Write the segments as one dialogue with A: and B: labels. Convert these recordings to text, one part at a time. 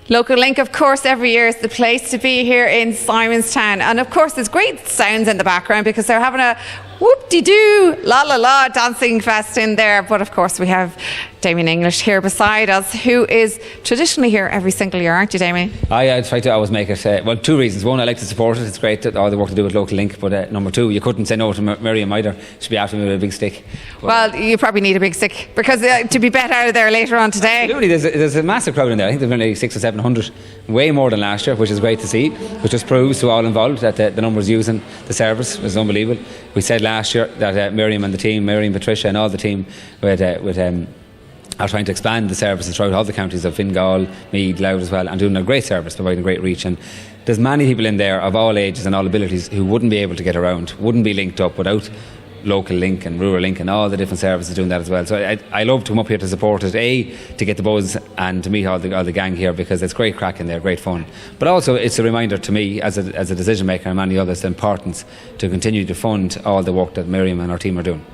A: Local Link, of course, every year is the place to be here in Simonstown. And of course, there's great sounds in the background because they're having a whoop-de-doo, la-la-la dancing fest in there. But of course, we have Damien English here beside us, who is traditionally here every single year, aren't you, Damien?
B: I try to always make it, well, two reasons. One, I like to support it. It's great that all the work to do with Local Link. But number two, you couldn't say no to Miriam either. She'd be after me with a big stick. But,
A: well, you probably need a big stick because to be bet out of there later on today.
B: Absolutely, there's a massive crowd in there. I think there's only 600 or 700, way more than last year, which is great to see, which just proves to all involved that the numbers using the service is unbelievable. We said last year that Miriam and the team, Miriam, Patricia and all the team are trying to expand the services throughout all the counties of Fingal, Meath, Louth as well, and doing a great service, providing a great reach. And there's many people in there of all ages and all abilities who wouldn't be able to get around, wouldn't be linked up without Local Link and Rural Link and all the different services doing that as well. So I love to come up here to support it, to get the buzz and to meet all the gang here, because it's great crack in there, great fun. But also it's a reminder to me as a decision maker and many others the importance to continue to fund all the work that Miriam and our team are doing.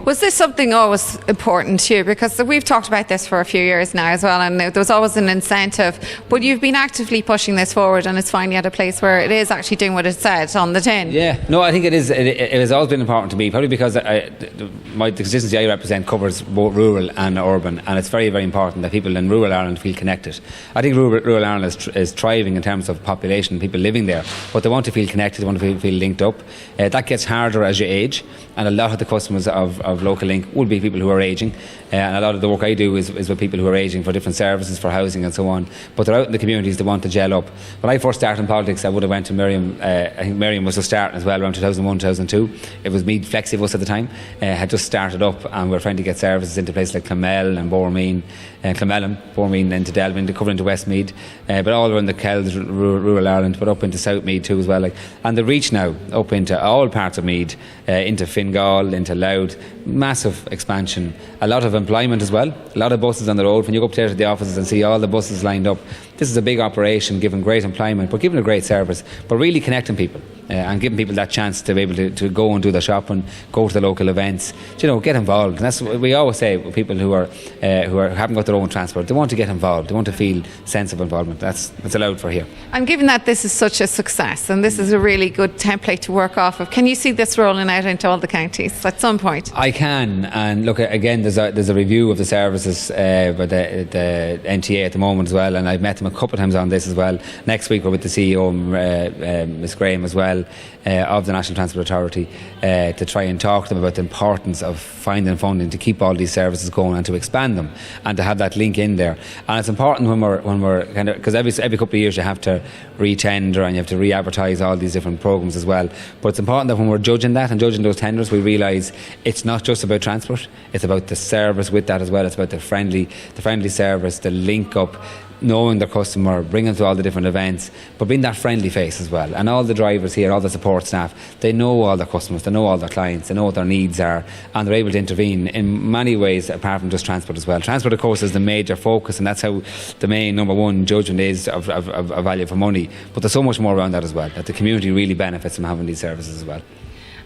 A: Was this something always important to you? Because we've talked about this for a few years now as well, and there was always an incentive, but you've been actively pushing this forward and it's finally at a place where it is actually doing what it said on the tin.
B: Yeah, no, I think it is. It has always been important to me, probably because the constituency I represent covers both rural and urban, and it's very, very important that people in rural Ireland feel connected. I think rural Ireland is thriving in terms of population, people living there, but they want to feel connected, they want to feel linked up. That gets harder as you age, and a lot of the customers of Local Link will be people who are ageing, and a lot of the work I do is with people who are ageing for different services, for housing and so on, but they're out in the communities, they want to gel up. When I first started in politics, I would have went to Miriam. I think Miriam was just starting as well around 2001, 2002. It was Meath Flexibus at the time, had just started up, and we were trying to get services into places like Clonmel and Bormeen, Clonmel, Bormeen, into Delvin, to cover into Westmeath, but all around the Kells, rural Ireland, but up into South Meath too as well. And the reach now up into all parts of Meath, into Fingal, into Louth, massive expansion, a lot of employment as well, a lot of buses on the road. When you go up there to the offices and see all the buses lined up, this is a big operation, giving great employment, but giving a great service, but really connecting people and giving people that chance to be able to go and do their shopping, go to the local events, get involved. And that's what we always say with people who haven't got their own transport. They want to get involved, they want to feel sense of involvement. That's allowed for here.
A: And given that this is such a success and this is a really good template to work off of, can you see this rolling out into all the counties at some point?
B: I can, and look, again, there's a review of the services by the NTA at the moment as well, and I've met them a couple of times on this as well. Next week we're with the CEO, Ms Graham as well, of the National Transport Authority, to try and talk to them about the importance of finding funding to keep all these services going and to expand them and to have that link in there. And it's important when we're kind of, because every couple of years you have to re-tender and you have to re-advertise all these different programmes as well. But it's important that when we're judging that and judging those tenders, we realise it's not just about transport, it's about the service with that as well. It's about the friendly service, the link up, knowing their customer, bringing them to all the different events, but being that friendly face as well. And all the drivers here, all the support staff, they know all their customers, they know all their clients, they know what their needs are, and they're able to intervene in many ways apart from just transport as well. Transport, of course, is the major focus, and that's how the main number one judgment is of value for money. But there's so much more around that as well, that the community really benefits from having these services as well.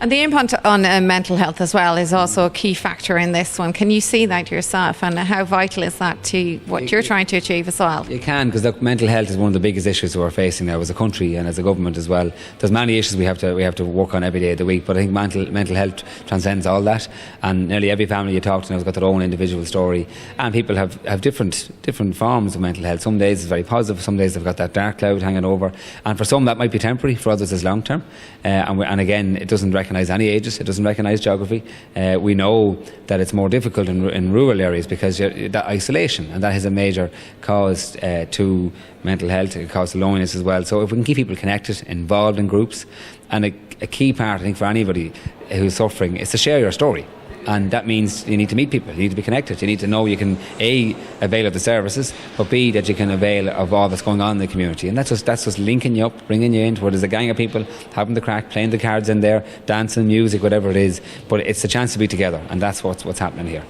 A: And the impact on mental health as well is also a key factor in this one. Can you see that yourself, and how vital is that to what you're trying to achieve as well?
B: You can, because mental health is one of the biggest issues we're facing now as a country and as a government as well. There's many issues we have to work on every day of the week, but I think mental health transcends all that, and nearly every family you talk to now has got their own individual story, and people have different forms of mental health. Some days it's very positive, some days they've got that dark cloud hanging over, and for some that might be temporary, for others it's long term, and again, it doesn't recognise any ages, it doesn't recognise geography. We know that it's more difficult in rural areas because that isolation, and that is a major cause to mental health. It causes loneliness as well. So if we can keep people connected, involved in groups, and a key part, I think, for anybody who's suffering is to share your story. And that means you need to meet people, you need to be connected, you need to know you can A, avail of the services, but B, that you can avail of all that's going on in the community. And that's just linking you up, bringing you into where there's a gang of people having the crack, playing the cards in there, dancing, music, whatever it is. But it's a chance to be together, and that's what's happening here.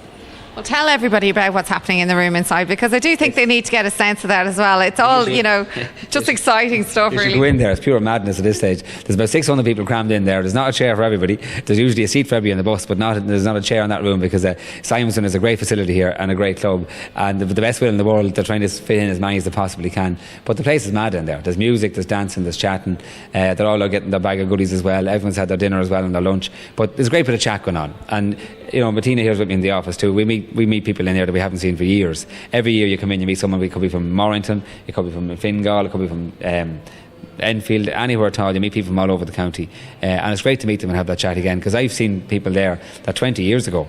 A: Well, tell everybody about what's happening in the room inside, because I do think they need to get a sense of that as well. It's all, just exciting stuff,
B: You
A: really.
B: should go in there. It's pure madness at this stage. There's about 600 people crammed in there. There's not a chair for everybody. There's usually a seat for everybody on the bus, but there's not a chair in that room, because Simonstown is a great facility here and a great club, and the best will in the world. They're trying to fit in as many as they possibly can. But the place is mad in there. There's music, there's dancing, there's chatting. They're all getting their bag of goodies as well. Everyone's had their dinner as well and their lunch. But there's a great bit of chat going on. And Bettina here's with me in the office too. We meet people in here that we haven't seen for years. Every year you come in, you meet someone. It could be from Morrington, it could be from Meath Fingal, it could be from Enfield, anywhere at all. You meet people from all over the county, and it's great to meet them and have that chat again, because I've seen people there that 20 years ago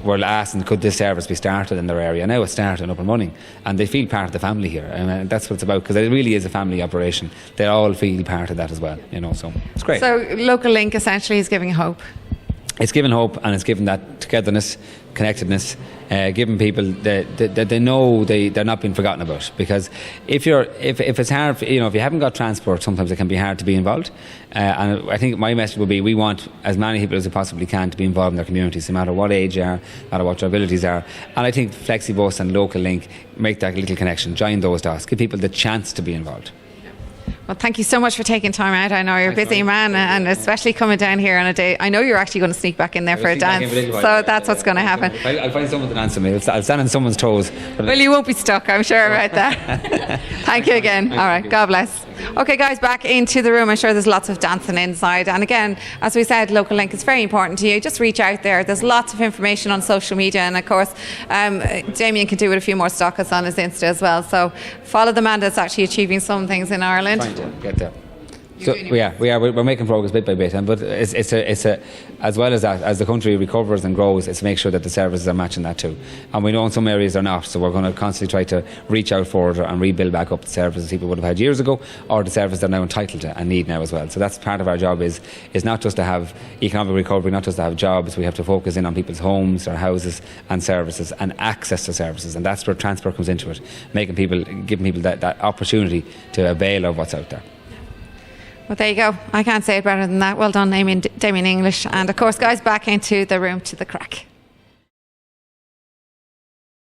B: were asking, could this service be started in their area? Now it's started and up and running, and they feel part of the family here, and that's what it's about, because it really is a family operation. They all feel part of that as well, so it's great.
A: So Local Link essentially is giving hope.
B: It's given hope, and it's given that togetherness, connectedness, giving people that they know they're not being forgotten about. Because if it's hard, if you haven't got transport, sometimes it can be hard to be involved. And I think my message will be, we want as many people as we possibly can to be involved in their communities, no matter what age you are, no matter what your abilities are. And I think FlexiBus and Local Link make that little connection, join those dots, give people the chance to be involved.
A: Well, thank you so much for taking time out. I know you're a busy man, and especially coming down here on a day. I know you're actually going to sneak back in there for a dance, so that's what's going to happen.
B: I'll find someone to dance with me. I'll stand on someone's toes.
A: Well, you won't be stuck, I'm sure about that. Thank you again. All right, God bless. Okay, guys, back into the room. I'm sure there's lots of dancing inside. And again, as we said, Local Link is very important to you. Just reach out there. There's lots of information on social media. And of course, Damien can do with a few more stockers on his Insta as well. So follow the man that's actually achieving some things in Ireland.
B: Trying to get there. So we're making progress bit by bit, but it's as well as that, as the country recovers and grows, it's to make sure that the services are matching that too. And we know in some areas they're not, so we're going to constantly try to reach out further and rebuild back up the services people would have had years ago, or the services they're now entitled to and need now as well. So that's part of our job, is not just to have economic recovery, not just to have jobs. We have to focus in on people's homes, their houses and services, and access to services, and that's where transport comes into it, giving people that opportunity to avail of what's out there.
A: Well, there you go. I can't say it better than that. Well done, Damien English. And of course, guys, back into the room to the craic.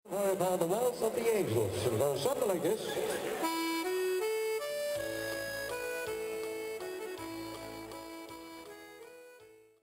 C: The waltz of the angels. It goes something like this.